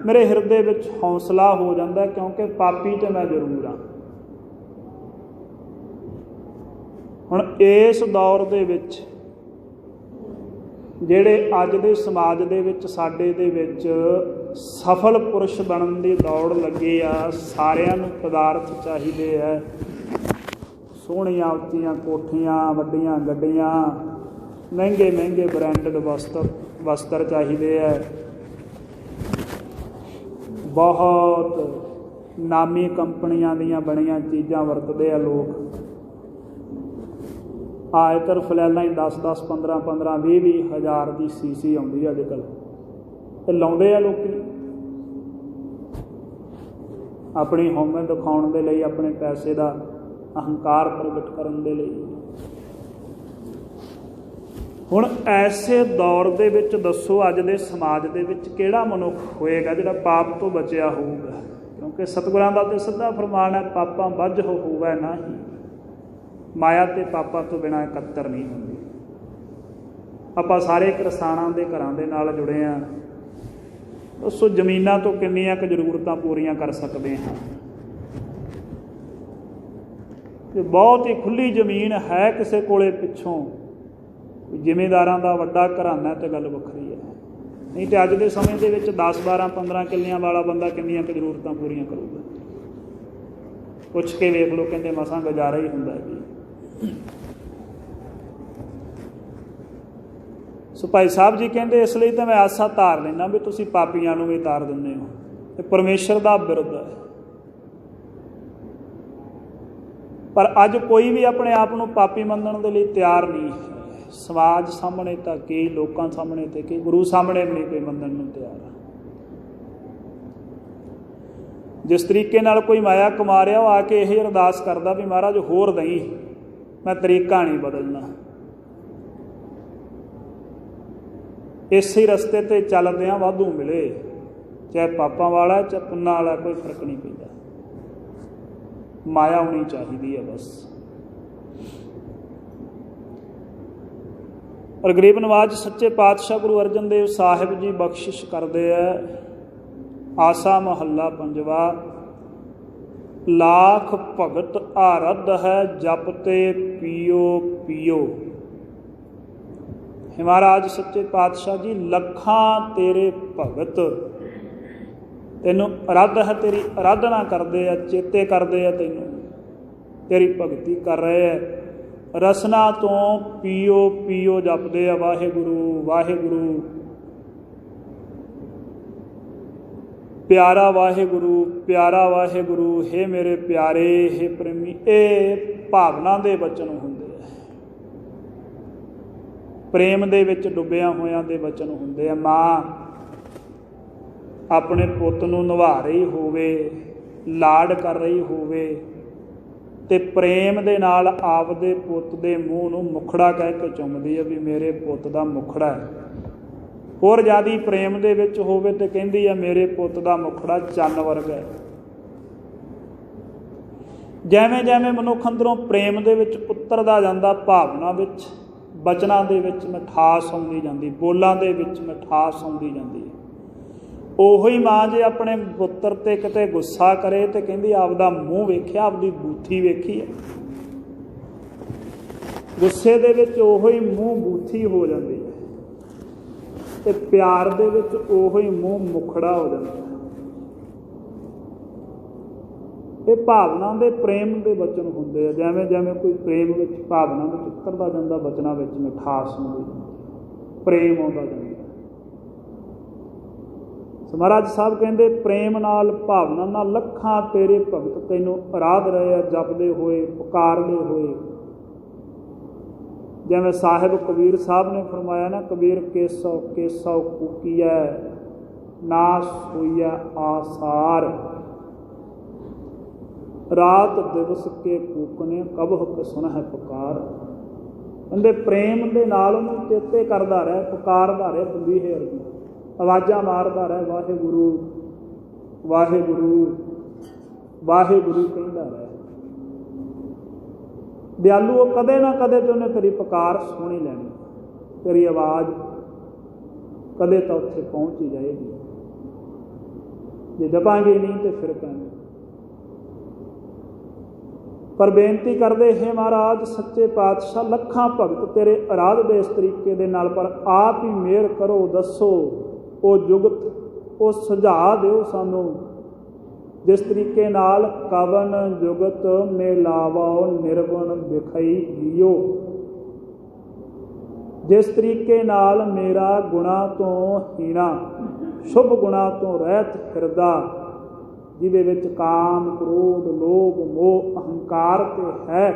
ਮੇਰੇ ਹਿਰਦੇ ਵਿੱਚ ਹੌਸਲਾ ਹੋ ਜਾਂਦਾ, ਕਿਉਂਕਿ ਪਾਪੀ ਤੇ ਮੈਂ ਜ਼ਰੂਰ ਹਾਂ। ਹੁਣ ਇਸ ਦੌਰ ਦੇ ਵਿੱਚ ਜਿਹੜੇ ਅੱਜ ਦੇ ਸਮਾਜ ਦੇ ਵਿੱਚ ਸਾਡੇ ਦੇ ਵਿੱਚ ਸਫਲ ਪੁਰਸ਼ ਬਣਨ ਦੀ ਦੌੜ ਲੱਗੇ ਆ, ਸਾਰਿਆਂ ਨੂੰ ਪਦਾਰਥ ਚਾਹੀਦੇ ਆ, ਸੋਹਣੀਆਂ ਉੱਚੀਆਂ ਕੋਠੀਆਂ, ਵੱਡੀਆਂ ਗੱਡੀਆਂ, ਮਹਿੰਗੇ ਮਹਿੰਗੇ ਬ੍ਰਾਂਡਡ ਵਸਤਰ ਚਾਹੀਦੇ ਹੈ, ਬਹੁਤ ਨਾਮੀ ਕੰਪਨੀਆਂ ਦੀਆਂ ਬਣੀਆਂ ਚੀਜ਼ਾਂ ਵਰਤਦੇ ਆ ਲੋਕ। ਆਇਤਰ ਫਲੈਲਾਂ ਹੀ 10-10, 15-15, 20-20 ਹਜ਼ਾਰ ਦੀ ਸੀਸੀ ਆਉਂਦੀ ਅੱਜ ਕੱਲ੍ਹ, ਤੇ ਲਾਉਂਦੇ ਆ ਲੋਕ ਆਪਣੀ ਹਉਮੈ ਦਿਖਾਉਣ ਦੇ ਲਈ, ਆਪਣੇ ਪੈਸੇ ਦਾ ਅਹੰਕਾਰ ਪ੍ਰਗਟ ਕਰਨ ਦੇ ਲਈ। ਹੁਣ ਐਸੇ ਦੌਰ ਦੇ ਵਿੱਚ ਦੱਸੋ ਅੱਜ ਦੇ ਸਮਾਜ ਦੇ ਵਿੱਚ ਕਿਹੜਾ ਮਨੁੱਖ ਹੋਏਗਾ ਜਿਹੜਾ ਪਾਪ ਤੋਂ ਬਚਿਆ ਹੋਊਗਾ? ਕਿਉਂਕਿ ਸਤਿਗੁਰਾਂ ਦਾ ਤਾਂ ਸਿੱਧਾ ਫਰਮਾਨ ਹੈ, ਪਾਪਾਂ ਬੱਝ ਹੋਊਗਾ ਨਹੀਂ, ਮਾਇਆ ਤੇ ਪਾਪਾਂ ਤੋਂ ਬਿਨਾਂ ਇਕੱਤਰ ਨਹੀਂ ਹੁੰਦੀ। ਆਪਾਂ ਸਾਰੇ ਕਿਸਾਨਾਂ ਦੇ ਘਰਾਂ ਦੇ ਨਾਲ ਜੁੜੇ ਹਾਂ, ਦੱਸੋ ਜ਼ਮੀਨਾਂ ਤੋਂ ਕਿੰਨੀਆਂ ਕੁ ਜ਼ਰੂਰਤਾਂ ਪੂਰੀਆਂ ਕਰ ਸਕਦੇ ਹਾਂ? ਤੇ ਬਹੁਤ ਹੀ ਖੁੱਲ੍ਹੀ ਜ਼ਮੀਨ ਹੈ ਕਿਸੇ ਕੋਲੇ, ਪਿੱਛੋਂ ਜ਼ਿਮੀਂਦਾਰਾਂ ਦਾ ਵੱਡਾ ਘਰਾਨਾ ਤੇ ਗੱਲ ਵੱਖਰੀ ਹੈ, ਨਹੀਂ ਤੇ ਅੱਜ ਦੇ ਸਮੇਂ ਦੇ ਵਿੱਚ 10, 12, 15 ਕਿੱਲਿਆਂ ਵਾਲਾ ਬੰਦਾ ਕਿੰਨੀਆਂ ਕੁ ਜ਼ਰੂਰਤਾਂ ਪੂਰੀਆਂ ਕਰੂਗਾ? ਪੁੱਛ ਕੇ ਵੇਖ ਲਓ, ਕਹਿੰਦੇ ਮਸਾਂ ਗੁਜ਼ਾਰਾ ਹੀ ਹੁੰਦਾ ਜੀ। ਸੋ ਭਾਈ ਸਾਹਿਬ ਜੀ ਕਹਿੰਦੇ ਇਸ ਲਈ ਤਾਂ ਮੈਂ ਆਸਾ ਧਾਰ ਲੈਂਦਾ ਵੀ ਤੁਸੀਂ ਪਾਪੀਆਂ ਨੂੰ ਵੀ ਤਾਰ ਦਿੰਦੇ ਹੋ, ਇਹ ਪਰਮੇਸ਼ਰ ਦਾ ਵਿਰੁੱਧ ਹੈ। ਪਰ ਅੱਜ ਕੋਈ ਵੀ ਆਪਣੇ ਆਪ ਨੂੰ ਪਾਪੀ ਮੰਨਣ ਦੇ ਲਈ ਤਿਆਰ ਨਹੀਂ ਹੈ। ਸਮਾਜ ਸਾਹਮਣੇ ਤਾਂ ਕੀ, ਲੋਕਾਂ ਸਾਹਮਣੇ ਤੇ ਕੀ, ਗੁਰੂ ਸਾਹਮਣੇ ਵੀ ਨਹੀਂ ਕੋਈ ਮੰਨਣ ਨੂੰ ਤਿਆਰ। ਜਿਸ ਤਰੀਕੇ ਨਾਲ ਕੋਈ ਮਾਇਆ ਕਮਾ ਰਿਹਾ, ਉਹ ਆ ਕੇ ਇਹ ਅਰਦਾਸ ਕਰਦਾ ਵੀ ਮਹਾਰਾਜ ਹੋਰ ਦਈ, ਮੈਂ ਤਰੀਕਾ ਨਹੀਂ ਬਦਲਣਾ। ਇਸੇ ਰਸਤੇ ਤੇ ਚੱਲਦਿਆਂ ਵਾਧੂ ਮਿਲੇ, ਚਾਹੇ ਪਾਪਾਂ ਵਾਲਾ ਚਾਹੇ ਪੁੰਨਾਂ ਵਾਲਾ, ਕੋਈ ਫਰਕ ਨਹੀਂ ਪੈਂਦਾ। ਮਾਇਆ ਹੋਣੀ ਚਾਹੀਦੀ ਹੈ ਬਸ। ਔਰ ਗਰੀਬ ਨਵਾਜ ਸੱਚੇ ਪਾਤਸ਼ਾਹ ਗੁਰੂ ਅਰਜਨ ਦੇਵ ਸਾਹਿਬ ਜੀ ਬਖਸ਼ਿਸ਼ ਕਰਦੇ ਹੈ। ਆਸਾ ਮਹੱਲਾ ਪੰਜਵਾ। ਲਾਖ ਭਗਤ ਆਰਧ ਹੈ, ਜਪ ਤੇ ਪੀਓ ਪੀਓ। ਮਹਾਰਾਜ ਸੱਚੇ ਪਾਤਸ਼ਾਹ ਜੀ, ਲੱਖਾਂ ਤੇਰੇ ਭਗਤ ਤੈਨੂੰ ਅਰਾਧ ਹੈ, ਤੇਰੀ ਅਰਾਧਨਾ ਕਰਦੇ ਆ, ਚੇਤੇ ਕਰਦੇ ਆ, ਤੈਨੂੰ ਤੇਰੀ ਭਗਤੀ ਕਰ ਰਹੇ ਹੈ। ਰਸਨਾ ਤੋਂ ਪੀਓ ਪੀਓ ਜਪਦੇ ਆ, ਵਾਹਿਗੁਰੂ ਵਾਹਿਗੁਰੂ, ਪਿਆਰਾ ਵਾਹਿਗੁਰੂ ਪਿਆਰਾ ਵਾਹਿਗੁਰੂ, ਹੇ ਮੇਰੇ ਪਿਆਰੇ, ਹੇ ਪ੍ਰੇਮੀ। ਇਹ ਭਾਵਨਾ ਦੇ ਬਚਨ ਹੁੰਦੇ ਆ, ਪ੍ਰੇਮ ਦੇ ਵਿੱਚ ਡੁੱਬਿਆਂ ਹੋਇਆਂ ਦੇ ਬਚਨ ਹੁੰਦੇ ਆ। ਮਾਂ ਆਪਣੇ ਪੁੱਤ ਨੂੰ ਨਿਭਾ ਰਹੀ ਹੋਵੇ, ਲਾਡ ਕਰ ਰਹੀ ਹੋਵੇ, ਤੇ ਪ੍ਰੇਮ ਦੇ ਨਾਲ ਆਪਦੇ ਪੁੱਤ ਦੇ ਮੂੰਹ ਨੂੰ ਮੁਖੜਾ ਕਹਿ ਕੇ ਚੁੰਮਦੀ ਹੈ ਵੀ ਮੇਰੇ ਪੁੱਤ ਦਾ ਮੁਖੜਾ ਹੈ। ਹੋਰ ਜ਼ਿਆਦਾ ਪ੍ਰੇਮ ਦੇ ਵਿੱਚ ਹੋਵੇ ਤੇ ਕਹਿੰਦੀ ਹੈ ਮੇਰੇ ਪੁੱਤ ਦਾ ਮੁਖੜਾ ਚੰਨ ਵਰਗਾ ਹੈ। ਜਿਵੇਂ ਜਿਵੇਂ ਮਨੁੱਖ ਅੰਦਰੋਂ ਪ੍ਰੇਮ ਦੇ ਵਿੱਚ ਉਤਰਦਾ ਜਾਂਦਾ, ਭਾਵਨਾ ਵਿੱਚ, ਬਚਨਾਂ ਦੇ ਵਿੱਚ ਮਿਠਾਸ ਆਉਂਦੀ ਜਾਂਦੀ, ਬੋਲਾਂ ਦੇ ਵਿੱਚ ਮਿਠਾਸ ਆਉਂਦੀ ਜਾਂਦੀ ਹੈ। ਉਹੀ ਮਾਂ ਜੇ ਆਪਣੇ ਪੁੱਤਰ ਤੇ ਕਿਤੇ ਗੁੱਸਾ ਕਰੇ ਤੇ ਕਹਿੰਦੀ ਆਪਦਾ ਮੂੰਹ ਵੇਖਿਆ, ਆਪਦੀ ਬੂਥੀ ਵੇਖੀ ਹੈ। ਗੁੱਸੇ ਦੇ ਵਿੱਚ ਉਹੀ ਮੂੰਹ ਬੂਥੀ ਹੋ ਜਾਂਦੀ ਹੈ, ਤੇ ਪਿਆਰ ਦੇ ਵਿੱਚ ਉਹੀ ਮੂੰਹ ਮੁਖੜਾ ਹੋ ਜਾਂਦਾ ਹੈ। ਇਹ ਭਾਵਨਾ ਦੇ ਪ੍ਰੇਮ ਦੇ ਬਚਨ ਹੁੰਦੇ ਆ। ਜਿਵੇਂ ਜਿਵੇਂ ਕੋਈ ਪ੍ਰੇਮ ਵਿੱਚ, ਭਾਵਨਾ ਵਿੱਚ ਉਤਰਦਾ ਜਾਂਦਾ, ਬਚਨਾਂ ਵਿੱਚ ਮਿਠਾਸ ਆਉਂਦੀ ਜਾਂਦੀ, ਪ੍ਰੇਮ ਆਉਂਦਾ ਜਾਂਦਾ। ਮਹਾਰਾਜ ਸਾਹਿਬ ਕਹਿੰਦੇ ਪ੍ਰੇਮ ਨਾਲ, ਭਾਵਨਾ ਨਾਲ ਲੱਖਾਂ ਤੇਰੇ ਭਗਤ ਤੈਨੂੰ ਅਰਾਧ ਰਹੇ ਆ, ਜਪਦੇ ਹੋਏ, ਪੁਕਾਰਦੇ ਹੋਏ। ਜਿਵੇਂ ਸਾਹਿਬ ਕਬੀਰ ਸਾਹਿਬ ਨੇ ਫਰਮਾਇਆ ਨਾ, ਕਬੀਰ ਕੇਸੋ ਕੇਸੋ ਕੂਕੀਐ, ਨਾ ਸੋਈਐ ਆਸਾਰ, ਰਾਤ ਦਿਵਸ ਕੇ ਕੂਕਨੇ, ਕਬਹੁ ਕੇ ਸੁਣਹਿ ਪੁਕਾਰ। ਕਹਿੰਦੇ ਪ੍ਰੇਮ ਦੇ ਨਾਲ ਉਹਨੂੰ ਚੇਤੇ ਕਰਦਾ ਰਹਿ, ਪੁਕਾਰਦਾ ਰਹਿ, ਬੰਬੀਹੇ ਅਰਜੀ ਆਵਾਜ਼ਾਂ ਮਾਰਦਾ ਰਹਿ, ਵਾਹਿਗੁਰੂ ਵਾਹਿਗੁਰੂ ਵਾਹਿਗੁਰੂ ਕਹਿੰਦਾ ਰਹਿ। ਦਿਆਲੂ ਉਹ ਕਦੇ ਨਾ ਕਦੇ ਤੇ ਉਹਨੇ ਤੇਰੀ ਪੁਕਾਰ ਸੁਣੀ ਲੈਣੀ, ਤੇਰੀ ਆਵਾਜ਼ कदे तो उत्थे पहुँच ही जाएगी। जे जपांगे नहीं तो फिर पैंगे। पर बेनती करते हे महाराज सच्चे पातशाह लखां भगत तेरे आराधदे इस तरीके दे नाल, पर आप ही मेहर करो, दसो वो जुगत, वो सुझा दिओ सानू जिस तरीके नाल कवन जुगत मिलावो निर्गुण विखई दियो, जिस तरीके नाल मेरा गुणा तो हीना शुभ गुणा तो रहत हिरदा, जिहदे विच काम क्रोध लोभ मोह अहंकार ते है,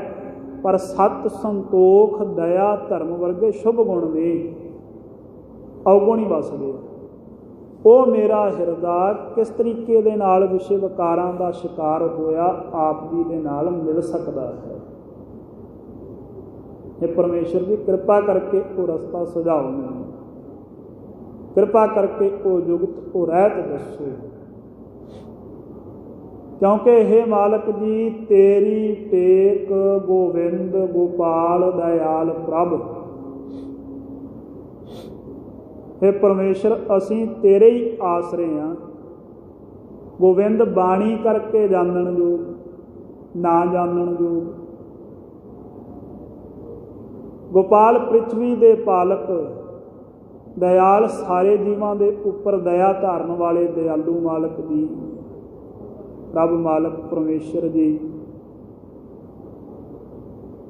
पर सत संतोख दया धर्म वर्गे शुभ गुण ने अवगुण ही वस गए। ਉਹ ਮੇਰਾ ਹਿਰਦਾ ਕਿਸ ਤਰੀਕੇ ਦੇ ਨਾਲ ਵਿਸ਼ੇ ਵਿਕਾਰਾਂ ਦਾ ਸ਼ਿਕਾਰ ਹੋਇਆ ਆਪ ਜੀ ਦੇ ਨਾਲ ਮਿਲ ਸਕਦਾ ਹੈ। ਇਹ ਪਰਮੇਸ਼ਰ ਦੀ ਕਿਰਪਾ ਕਰਕੇ ਉਹ ਰਸਤਾ ਸੁਝਾਓ ਮੈਨੂੰ, ਕਿਰਪਾ ਕਰਕੇ ਉਹ ਜੁਗਤ ਉਹ ਰਹਿਤ ਦੱਸੋ, ਕਿਉਂਕਿ हे ਮਾਲਕ ਜੀ ਤੇਰੀ ਟੇਕ ਗੋਬਿੰਦ ਗੋਪਾਲ ਦਇਆਲ ਪ੍ਰਭ। हे परमेश्वर असी तेरे ही आसरे हाँ। गोबिंद बाणी करके जानन योग, ना जानन योग, गोपाल पृथ्वी दे पालक, दयाल सारे जीवां दे उपर दया धारन वाले दयालु मालक जी, रब मालक परमेश्वर जी,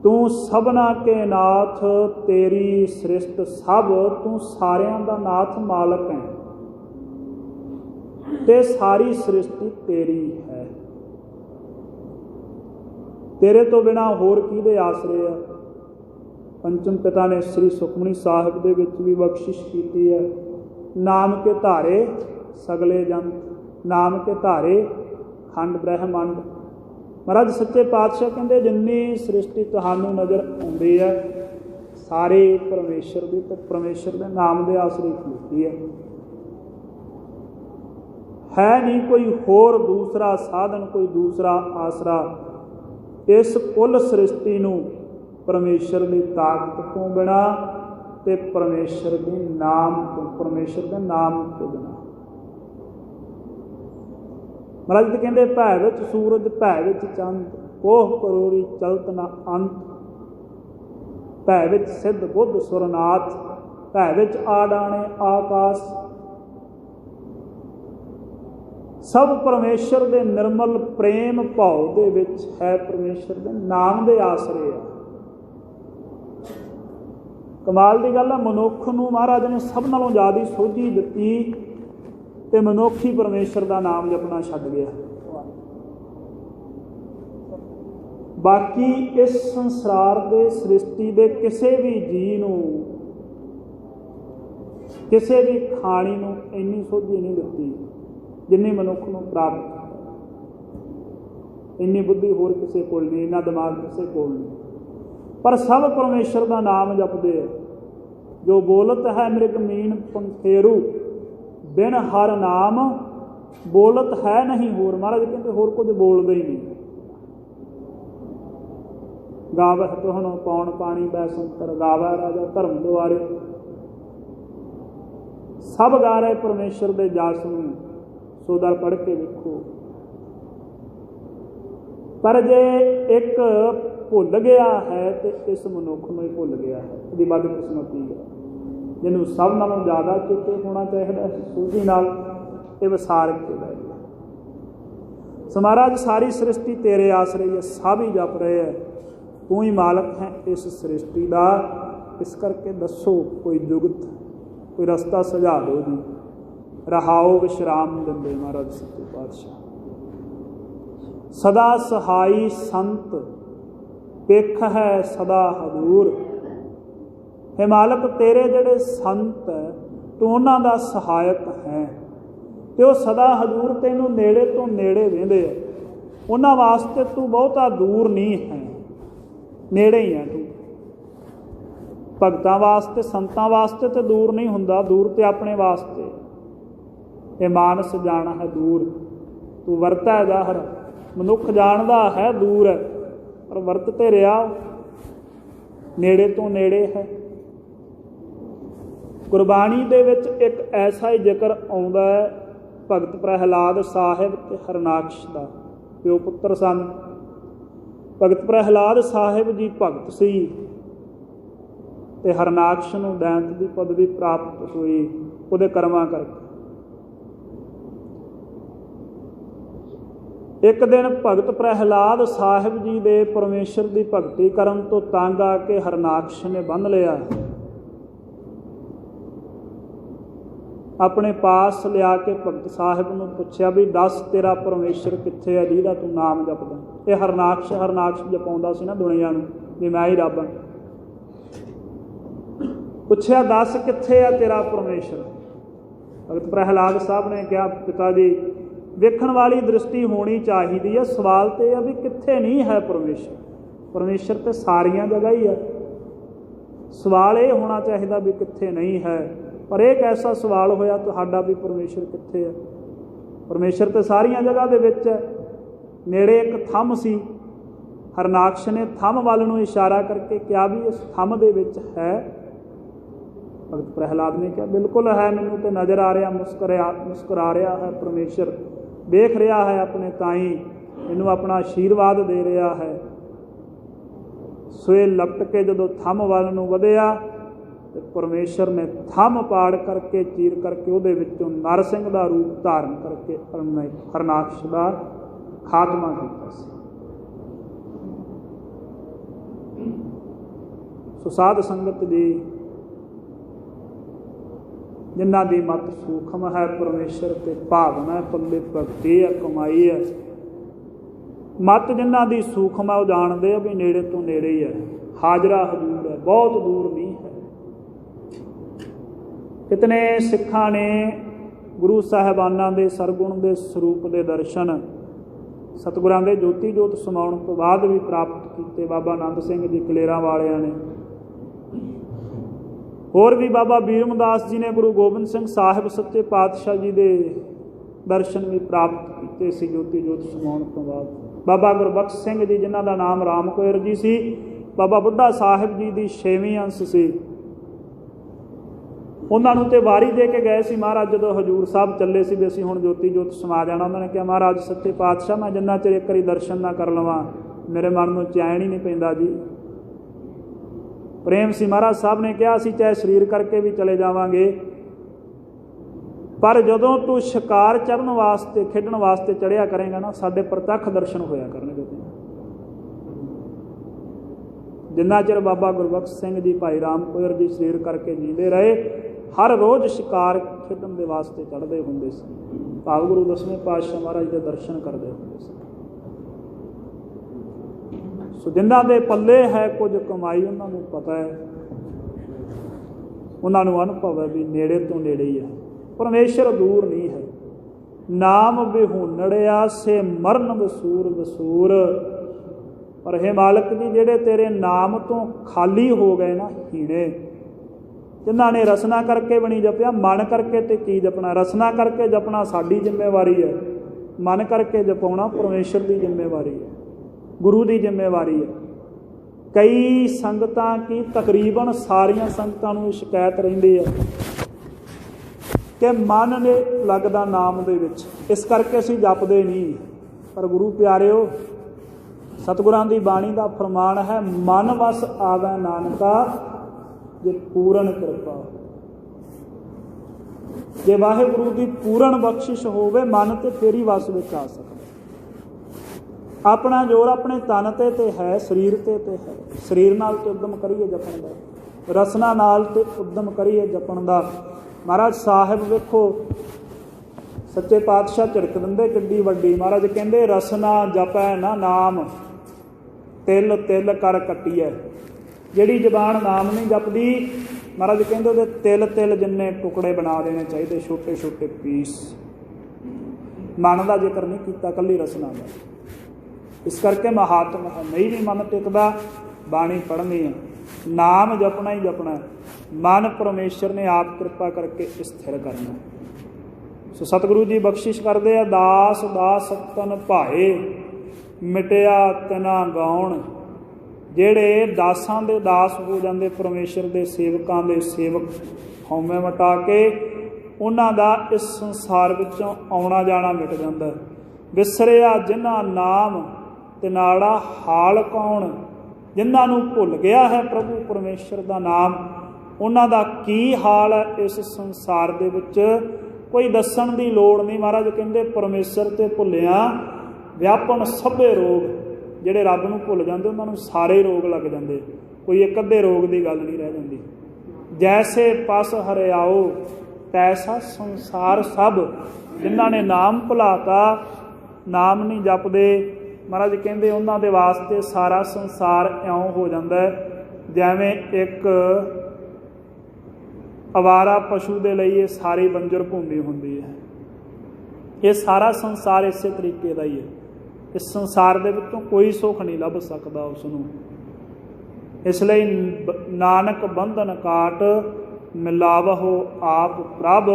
तू सबना के नाथ तेरी सृष्ट सब, तू सारियां दा नाथ मालक है ते सारी सृष्टि तेरी है। तेरे तो बिना होर किहदे आसरे है। पंचम पिता ने श्री सुखमनी साहिब दे विच भी बख्शिश कीती है, नाम के धारे सगले जंत, नाम के धारे खंड ब्रह्मंड। महाराज सच्चे पातशाह कहते जिन्नी सृष्टि तुहानू नज़र आउंदी है सारे परमेश्वर की, तो परमेश्वर के नाम के आसरे खलोती है नहीं कोई होर दूसरा साधन, कोई दूसरा आसरा इस कुल सृष्टि नू परमेश्वर की ताकत तो बिना ते परमेश्वर के नाम तो, परमेश्वर के नाम तो बिना। महाराज जी कहते भै विच सूरज भै विच चंद, कोह करोड़ी चलत न अंत, भै विच सिद्ध बुद्ध सुरनाथ, भै विच आडाणे आकाश। सब परमेश्वर दे निर्मल प्रेम भाव दे विच है, परमेश्वर दे नाम दे आसरे है। कमाल की गल है, मनुख नूं महाराज ने सब नालों ज़्यादा सोझी दिती ते मनुख ही परमेश्वर का नाम जपना छड्ड गया। बाकी इस संसार के सृष्टि के किसी भी जी नूं, किसी भी खाणी नूं इन्नी सोझी नहीं दिती जिन्नी मनुख नूं प्राप्त। इन्नी बुद्धि होर किसी कोल नहीं, इन्ना दिमाग किसी कोल नहीं, पर सब परमेश्वर का नाम जपदे है। जो बोलत है मृग मीन पंथेरू, बिन हर नाम बोलत है नहीं होर। महाराज कहते होर कुछ बोलते ही नहीं। गावह तुहनो पौन पानी बैसंतर, गावह राजा धर्म द्वारे। सब गा रहे परमेश्वर के जस नूं, सोदर पढ़ के देखो। पर जे एक भुल गया है तो इस मनुख नूं ही भुल गया है। इसकी बदकिस्मती है। जिन्होंने सब नालों ज़्यादा चेते होना चाहिए, सूझी नाल ये विसार के लै गया। सो महाराज सारी सृष्टि तेरे आसरे है, सब ही जप रहे हैं, तू ही मालक है इस सृष्टि का। इस करके दसो कोई जुगत, कोई रस्ता सुझा दो जी। रहाओ विश्राम दिंदे महाराज सच्चे पातशाह। सदा सहाई संत पेख है सदा हजूर। हे मालक तेरे जिहड़े संत तू उन्हां दा सहायक है, ते वो सदा हजूर तैनूं नेड़े तो नेड़े वेंदे है। उन्हां वास्ते तू बहुता दूर नहीं है, नेड़े ही है तू। भगतां वास्ते संतां वास्ते तो दूर नहीं हुंदा, दूर तो अपने वास्ते। ये मानस जाना है दूर, तू वरता है जाहर। मनुख जानदा है दूर है, पर वरतते रहा नेड़े तो नेड़े है। ਗੁਰਬਾਣੀ ਦੇ ਵਿੱਚ ਇੱਕ ਐਸਾ ਹੀ ਜ਼ਿਕਰ ਆਉਂਦਾ ਹੈ ਭਗਤ ਪ੍ਰਹਿਲਾਦ ਸਾਹਿਬ ਤੇ ਹਰਨਾਕਸ਼ ਦਾ, ਪਿਓ ਪੁੱਤਰ ਸਨ। ਭਗਤ ਪ੍ਰਹਿਲਾਦ ਸਾਹਿਬ ਜੀ ਭਗਤ ਸੀ ਤੇ ਹਰਨਾਕਸ਼ ਨੂੰ ਦੈਂਤ ਦੀ ਪਦਵੀ ਪ੍ਰਾਪਤ ਹੋਈ ਉਹਦੇ ਕਰਮਾਂ ਕਰਕੇ। ਇੱਕ ਦਿਨ ਭਗਤ ਪ੍ਰਹਿਲਾਦ ਸਾਹਿਬ ਜੀ ਦੇ ਪਰਮੇਸ਼ਰ ਦੀ ਭਗਤੀ ਕਰਨ ਤੋਂ ਤੰਗ ਆ ਕੇ ਹਰਨਾਕਸ਼ ਨੇ ਬੰਨ੍ਹ ਲਿਆ। ਆਪਣੇ ਪਾਸ ਲਿਆ ਕੇ ਭਗਤ ਸਾਹਿਬ ਨੂੰ ਪੁੱਛਿਆ ਵੀ ਦੱਸ ਤੇਰਾ ਪਰਮੇਸ਼ਰ ਕਿੱਥੇ ਹੈ ਜਿਹਦਾ ਤੂੰ ਨਾਮ ਜਪਦਾ। ਇਹ ਹਰਨਾਕਸ਼ ਜਪਾਉਂਦਾ ਸੀ ਨਾ ਦੁਨੀਆ ਨੂੰ ਵੀ ਮੈਂ ਹੀ ਰੱਬ ਹਾਂ। ਪੁੱਛਿਆ ਦੱਸ ਕਿੱਥੇ ਹੈ ਤੇਰਾ ਪਰਮੇਸ਼ਰ। ਭਗਤ ਪ੍ਰਹਿਲਾਦ ਸਾਹਿਬ ਨੇ ਕਿਹਾ ਪਿਤਾ ਜੀ ਵੇਖਣ ਵਾਲੀ ਦ੍ਰਿਸ਼ਟੀ ਹੋਣੀ ਚਾਹੀਦੀ ਹੈ, ਸਵਾਲ ਤੇ ਇਹ ਆ ਵੀ ਕਿੱਥੇ ਨਹੀਂ ਹੈ ਪਰਮੇਸ਼ਰ। ਪਰਮੇਸ਼ਰ ਤੇ ਸਾਰੀਆਂ ਜਗ੍ਹਾ ਹੀ ਹੈ, ਸਵਾਲ ਇਹ ਹੋਣਾ ਚਾਹੀਦਾ ਵੀ ਕਿੱਥੇ ਨਹੀਂ ਹੈ। ਪਰ ਇਹ ਐਸਾ ਸਵਾਲ ਹੋਇਆ ਤੁਹਾਡਾ ਵੀ ਪਰਮੇਸ਼ਰ ਕਿੱਥੇ ਹੈ। ਪਰਮੇਸ਼ਰ ਤੇ ਸਾਰੀਆਂ ਜਗ੍ਹਾ ਦੇ ਵਿੱਚ ਹੈ। ਨੇੜੇ ਇੱਕ ਥੰਮ ਸੀ, ਹਰਨਾਕਸ਼ ਨੇ ਥੰਮ ਵੱਲ ਨੂੰ ਇਸ਼ਾਰਾ ਕਰਕੇ ਕਿਹਾ ਵੀ ਇਸ ਥੰਮ ਦੇ ਵਿੱਚ ਹੈ। ਭਗਤ ਪ੍ਰਹਿਲਾਦ ਨੇ ਕਿਹਾ ਬਿਲਕੁਲ ਹੈ, ਮੈਨੂੰ ਤੇ ਨਜ਼ਰ ਆ ਰਿਹਾ, ਮੁਸਕਰਾ ਰਿਹਾ ਹੈ ਪਰਮੇਸ਼ਰ, ਦੇਖ ਰਿਹਾ ਹੈ ਆਪਣੇ ਤਾਈਂ, ਮੈਨੂੰ ਆਪਣਾ ਆਸ਼ੀਰਵਾਦ ਦੇ ਰਿਹਾ ਹੈ। ਸੋਏ ਲਪਟ ਕੇ ਜਦੋਂ ਥੰਮ ਵੱਲ ਨੂੰ ਵਧਿਆ ਤੇ ਪਰਮੇਸ਼ਰ ਨੇ ਥੰਮ ਪਾੜ ਕਰਕੇ ਚੀਰ ਕਰਕੇ ਉਹਦੇ ਵਿੱਚੋਂ ਨਰਸਿੰਘ ਦਾ ਰੂਪ ਧਾਰਨ ਕਰਕੇ ਹਰਨਾਕਸ਼ ਦਾ ਖਾਤਮਾ ਕੀਤਾ ਸੀ। ਸੋ ਸਾਧ ਸੰਗਤ ਜੀ, ਜਿਨ੍ਹਾਂ ਦੀ ਮਤ ਸੂਖਮ ਹੈ ਪਰਮੇਸ਼ਰ ਤੇ ਭਾਵਨਾ ਹੈ, ਪੱਲੇ ਭਗਤੀ ਹੈ, ਕਮਾਈ ਹੈ। ਮਤ ਜਿਨ੍ਹਾਂ ਦੀ ਸੂਖਮ ਹੈ ਉਹ ਜਾਣਦੇ ਆ ਵੀ ਨੇੜੇ ਤੋਂ ਨੇੜੇ ਹੀ ਹੈ, ਹਾਜ਼ਰਾ ਹਜ਼ੂਰ ਹੈ, ਬਹੁਤ ਦੂਰ ਨਹੀਂ ਹੈ। ਕਿਤਨੇ ਸਿੱਖਾਂ ਨੇ ਗੁਰੂ ਸਾਹਿਬਾਨਾਂ ਦੇ ਸਰਗੁਣ ਦੇ ਸਰੂਪ ਦੇ ਦਰਸ਼ਨ ਸਤਿਗੁਰਾਂ ਦੇ ਜੋਤੀ ਜੋਤ ਸਮਾਉਣ ਤੋਂ ਬਾਅਦ ਵੀ ਪ੍ਰਾਪਤ ਕੀਤੇ। ਬਾਬਾ ਆਨੰਦ ਸਿੰਘ ਜੀ ਕਲੇਰਾਂ ਵਾਲਿਆਂ ਨੇ, ਹੋਰ ਵੀ ਬਾਬਾ ਬੀਰਮਦਾਸ ਜੀ ਨੇ ਗੁਰੂ ਗੋਬਿੰਦ ਸਿੰਘ ਸਾਹਿਬ ਸੱਚੇ ਪਾਤਸ਼ਾਹ ਜੀ ਦੇ ਦਰਸ਼ਨ ਵੀ ਪ੍ਰਾਪਤ ਕੀਤੇ ਸੀ ਜੋਤੀ ਜੋਤ ਸਮਾਉਣ ਤੋਂ ਬਾਅਦ। ਬਾਬਾ ਗੁਰਬਖਸ਼ ਸਿੰਘ ਜੀ ਜਿਨ੍ਹਾਂ ਦਾ ਨਾਮ ਰਾਮ ਕੋਇਰ ਜੀ ਸੀ, ਬਾਬਾ ਬੁੱਢਾ ਸਾਹਿਬ ਜੀ ਦੀ 6ਵੀਂ ਅੰਸ਼ ਸੀ, ਉਹਨਾਂ ਨੂੰ ਤੇ ਵਾਰੀ ਦੇ ਕੇ ਗਏ ਸੀ ਮਹਾਰਾਜ ਜਦੋਂ ਹਜ਼ੂਰ ਸਾਹਿਬ ਚੱਲੇ ਸੀ ਵੀ ਅਸੀਂ ਹੁਣ ਜੋਤੀ ਜੋਤ ਸਮਾ ਜਾਣਾ। ਉਹਨਾਂ ਨੇ ਕਿਹਾ ਮਹਾਰਾਜ ਸੱਚੇ ਪਾਤਸ਼ਾਹ ਮੈਂ ਜਿੰਨਾ ਚਿਰ ਇੱਕ ਵਾਰੀ ਦਰਸ਼ਨ ਨਾ ਕਰ ਲਵਾਂ ਮੇਰੇ ਮਨ ਨੂੰ ਚੈਨ ਹੀ ਨਹੀਂ ਪੈਂਦਾ ਜੀ। ਪ੍ਰੇਮ ਸੀ ਮਹਾਰਾਜ ਸਾਹਿਬ ਨੇ ਕਿਹਾ ਅਸੀਂ ਚਾਹੇ ਸਰੀਰ ਕਰਕੇ ਵੀ ਚਲੇ ਜਾਵਾਂਗੇ, ਪਰ ਜਦੋਂ ਤੂੰ ਸ਼ਿਕਾਰ ਚੜ੍ਹਨ ਵਾਸਤੇ ਖੇਡਣ ਵਾਸਤੇ ਚੜ੍ਹਿਆ ਕਰੇਗਾ ਨਾ ਸਾਡੇ ਪ੍ਰਤੱਖ ਦਰਸ਼ਨ ਹੋਇਆ ਕਰਨਗੇ। ਜਿੰਨਾ ਚਿਰ ਬਾਬਾ ਗੁਰਬਖਸ਼ ਸਿੰਘ ਜੀ ਭਾਈ ਰਾਮ ਕੋਇਰ ਜੀ ਸਰੀਰ ਕਰਕੇ ਜੀਂਦੇ ਰਹੇ, ਹਰ ਰੋਜ਼ ਸ਼ਿਕਾਰ ਖੇਡਣ ਦੇ ਵਾਸਤੇ ਚੜ੍ਹਦੇ ਹੁੰਦੇ ਸੀ। ਭਾਵ ਗੁਰੂ ਦਸਵੇਂ ਪਾਤਸ਼ਾਹ ਮਹਾਰਾਜ ਦੇ ਦਰਸ਼ਨ ਕਰਦੇ ਹੁੰਦੇ ਸੀ। ਸੋ ਜਿਨ੍ਹਾਂ ਦੇ ਪੱਲੇ ਹੈ ਕੁਝ ਕਮਾਈ, ਉਹਨਾਂ ਨੂੰ ਪਤਾ ਹੈ, ਉਹਨਾਂ ਨੂੰ ਅਨੁਭਵ ਹੈ ਵੀ ਨੇੜੇ ਤੋਂ ਨੇੜੇ ਹੀ ਹੈ, ਪਰਮੇਸ਼ਰ ਦੂਰ ਨਹੀਂ ਹੈ। ਨਾਮ ਵਿਹੂਣੜਿਆ ਸੇ ਮਰਨ ਵਸੂਰ ਵਸੂਰ। ਪਰ ਹੇ ਮਾਲਕ ਜੀ ਜਿਹੜੇ ਤੇਰੇ ਨਾਮ ਤੋਂ ਖਾਲੀ ਹੋ ਗਏ ਨਾ ਹੀਣੇ, ਜਿਨ੍ਹਾਂ ਨੇ ਰਸਨਾ ਕਰਕੇ ਵੀ ਨਹੀਂ ਜਪਿਆ, ਮਨ ਕਰਕੇ ਤੇ ਕੀ ਜਪਣਾ। ਰਸਨਾ ਕਰਕੇ ਜਪਣਾ ਸਾਡੀ ਜ਼ਿੰਮੇਵਾਰੀ ਹੈ, ਮਨ ਕਰਕੇ ਜਪਾਉਣਾ ਪਰਮੇਸ਼ਰ ਦੀ ਜ਼ਿੰਮੇਵਾਰੀ ਹੈ, ਗੁਰੂ ਦੀ ਜ਼ਿੰਮੇਵਾਰੀ ਹੈ। ਕਈ ਸੰਗਤਾਂ ਕੀ ਤਕਰੀਬਨ ਸਾਰੀਆਂ ਸੰਗਤਾਂ ਨੂੰ ਇਹ ਸ਼ਿਕਾਇਤ ਰਹਿੰਦੀ ਹੈ ਕਿ ਮਨ ਨੇ ਲੱਗਦਾ ਨਾਮ ਦੇ ਵਿੱਚ, ਇਸ ਕਰਕੇ ਅਸੀਂ ਜਪਦੇ ਨਹੀਂ। ਪਰ ਗੁਰੂ ਪਿਆਰਿਓ, ਸਤਿਗੁਰਾਂ ਦੀ ਬਾਣੀ ਦਾ ਫਰਮਾਨ ਹੈ ਮਨ ਵਸ ਆਵੈ ਨਾਨਕਾ ਜੇ ਪੂਰਨ ਕਿਰਪਾ। ਜੇ ਵਾਹਿਗੁਰੂ ਦੀ ਪੂਰਨ ਬਖਸ਼ਿਸ਼ ਹੋਵੇ ਮਨ ਤੇ ਫੇਰ ਹੀ ਵਸ ਵਿੱਚ ਆ ਸਕਦਾ। ਆਪਣਾ ਜ਼ੋਰ ਆਪਣੇ ਤਨ ਤੇ ਹੈ, ਸਰੀਰ ਤੇ ਹੈ। ਸਰੀਰ ਨਾਲ ਤੇ ਉਦਮ ਕਰੀਏ ਜਪਣ ਦਾ, ਰਸਨਾ ਨਾਲ ਤੇ ਉਦਮ ਕਰੀਏ ਜਪਣ ਦਾ। ਮਹਾਰਾਜ ਸਾਹਿਬ ਵੇਖੋ ਸੱਚੇ ਪਾਤਸ਼ਾਹ ਝਿੜਕ ਦਿੰਦੇ ਕਿੱਡੀ ਵੱਡੀ। ਮਹਾਰਾਜ ਕਹਿੰਦੇ ਰਸਨਾ ਜਪੈ ਨਾ ਨਾਮ, ਤਿਲ ਤਿਲ ਕਰ ਕੱਟੀਐ। ਜਿਹੜੀ ਜ਼ਬਾਨ ਨਾਮ ਨਹੀਂ ਜਪਦੀ, ਮਹਾਰਾਜ ਕਹਿੰਦੇ ਉਹਦੇ ਤਿਲ ਤਿਲ ਜਿੰਨੇ ਟੁਕੜੇ ਬਣਾ ਦੇਣੇ ਚਾਹੀਦੇ, ਛੋਟੇ ਛੋਟੇ ਪੀਸ। ਮਨ ਦਾ ਜ਼ਿਕਰ ਨਹੀਂ ਕੀਤਾ, ਇਕੱਲੀ ਰਸਨਾ ਦਾ। ਇਸ ਕਰਕੇ ਮਹਾਤਮ ਹੈ, ਨਹੀਂ ਵੀ ਮਨ ਟਿਕਦਾ ਬਾਣੀ ਪੜ੍ਹਨੀ ਹੈ, ਨਾਮ ਜਪਣਾ ਹੀ ਜਪਣਾ। ਮਨ ਪਰਮੇਸ਼ਰ ਨੇ ਆਪ ਕਿਰਪਾ ਕਰਕੇ ਸਥਿਰ ਕਰਨਾ। ਸੋ ਸਤਿਗੁਰੂ ਜੀ ਬਖਸ਼ਿਸ਼ ਕਰਦੇ ਆ, ਦਾਸ ਦਾਸ ਤਨ ਭਾਏ ਮਿਟਿਆ ਤਿਨਾ ਗਾਉਣ। ਜਿਹੜੇ ਦਾਸਾਂ ਦੇ ਦਾਸ ਹੋ ਜਾਂਦੇ, ਪਰਮੇਸ਼ਰ ਦੇ ਸੇਵਕਾਂ ਦੇ ਸੇਵਕ ਹਉਮੈ ਮਿਟਾ ਕੇ ਉਹਨਾਂ ਦਾ ਇਸ ਸੰਸਾਰ ਵਿੱਚੋਂ ਆਉਣਾ ਜਾਣਾ ਮਿਟ ਜਾਂਦਾ। ਵਿਸਰਿਆ ਜਿਨ੍ਹਾਂ ਨਾਮ ਤੇ ਨਾੜਾ ਹਾਲ ਕੌਣ, ਜਿਨ੍ਹਾਂ ਨੂੰ ਭੁੱਲ ਗਿਆ ਹੈ ਪ੍ਰਭੂ ਪਰਮੇਸ਼ਰ ਦਾ ਨਾਮ, ਉਹਨਾਂ ਦਾ ਕੀ ਹਾਲ ਹੈ ਇਸ ਸੰਸਾਰ ਦੇ ਵਿੱਚ ਕੋਈ ਦੱਸਣ ਦੀ ਲੋੜ ਨਹੀਂ। ਮਹਾਰਾਜ ਕਹਿੰਦੇ ਪਰਮੇਸ਼ਰ ਤੇ ਭੁੱਲਿਆ ਵਿਆਪਨ ਸਭੇ ਰੋਗ। ਜਿਹੜੇ ਰੱਬ ਨੂੰ ਭੁੱਲ ਜਾਂਦੇ ਉਹਨਾਂ ਨੂੰ ਸਾਰੇ ਰੋਗ ਲੱਗ ਜਾਂਦੇ, ਕੋਈ ਇੱਕ ਅੱਧੇ ਰੋਗ ਦੀ ਗੱਲ ਨਹੀਂ ਰਹਿ ਜਾਂਦੀ। ਜੈਸੇ ਪਸ ਹਰਿਆਓ ਤੈਸਾ ਸੰਸਾਰ ਸਭ। ਜਿਨ੍ਹਾਂ ਨੇ ਨਾਮ ਭੁਲਾਤਾ, ਨਾਮ ਨਹੀਂ ਜਪਦੇ, ਮਹਾਰਾਜ ਕਹਿੰਦੇ ਉਹਨਾਂ ਦੇ ਵਾਸਤੇ ਸਾਰਾ ਸੰਸਾਰ ਇਉਂ ਹੋ ਜਾਂਦਾ ਜਿਵੇਂ ਇੱਕ ਅਵਾਰਾ ਪਸ਼ੂ ਦੇ ਲਈ ਇਹ ਸਾਰੀ ਬੰਜਰ ਭੂਮੀ ਹੁੰਦੀ ਹੈ। ਇਹ ਸਾਰਾ ਸੰਸਾਰ ਇਸੇ ਤਰੀਕੇ ਦਾ ਹੀ ਹੈ। ਇਸ ਸੰਸਾਰ ਦੇ ਵਿੱਚੋਂ ਕੋਈ ਸੁੱਖ ਨਹੀਂ ਲੱਭ ਸਕਦਾ ਉਸ ਨੂੰ। ਇਸ ਲਈ ਨਾਨਕ ਬੰਧਨ ਕਾਟ ਮਿਲਾਵਹੁ ਆਪ ਪ੍ਰਭ।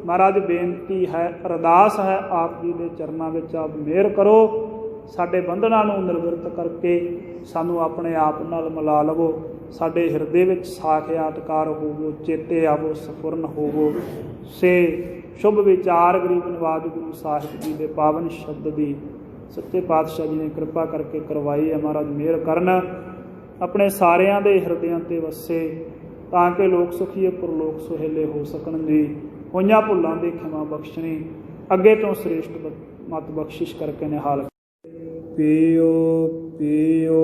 ਮਹਾਰਾਜ ਬੇਨਤੀ ਹੈ, ਅਰਦਾਸ ਹੈ ਆਪ ਜੀ ਦੇ ਚਰਨਾਂ ਵਿੱਚ, ਆਪ ਮਿਹਰ ਕਰੋ, ਸਾਡੇ ਬੰਧਨਾਂ ਨੂੰ ਨਿਰਵਿਰਤ ਕਰਕੇ ਸਾਨੂੰ ਆਪਣੇ ਆਪ ਨਾਲ ਮਿਲਾ ਲਵੋ। ਸਾਡੇ ਹਿਰਦੇ ਵਿੱਚ ਸਾਖਿਆਤਕਾਰ ਹੋਵੋ, ਚੇਤੇ ਆਵੋ, ਸਫੁਰਨ ਹੋਵੋ। ਸੇ ਸ਼ੁਭ ਵਿਚਾਰ ਗਰੀਬ ਨਿਵਾਜ ਗੁਰੂ ਸਾਹਿਬ ਜੀ ਦੇ ਪਾਵਨ ਸ਼ਬਦ ਦੀ ਸੱਚੇ ਪਾਤਸ਼ਾਹ ਜੀ ਨੇ ਕਿਰਪਾ ਕਰਕੇ ਕਰਵਾਈ ਹੈ। ਮਹਾਰਾਜ ਮਿਹਰ ਕਰਨ, ਆਪਣੇ ਸਾਰਿਆਂ ਦੇ ਹਿਰਦਿਆਂ 'ਤੇ ਵਸੇ, ਤਾਂ ਕਿ ਲੋਕ ਸੁਖੀਏ ਪਰਲੋਕ ਸੁਹੇਲੇ ਹੋ ਸਕਣ ਜੀ। ਹੋਈਆਂ ਭੁੱਲਾਂ ਦੀ ਖਿਮਾ ਬਖਸ਼ਣੀ, ਅੱਗੇ ਤੋਂ ਸ੍ਰੇਸ਼ਟ ਮਤ ਬਖਸ਼ਿਸ਼ ਕਰਕੇ ਨਿਹਾਲ। ਪੀਓ ਪੀਓ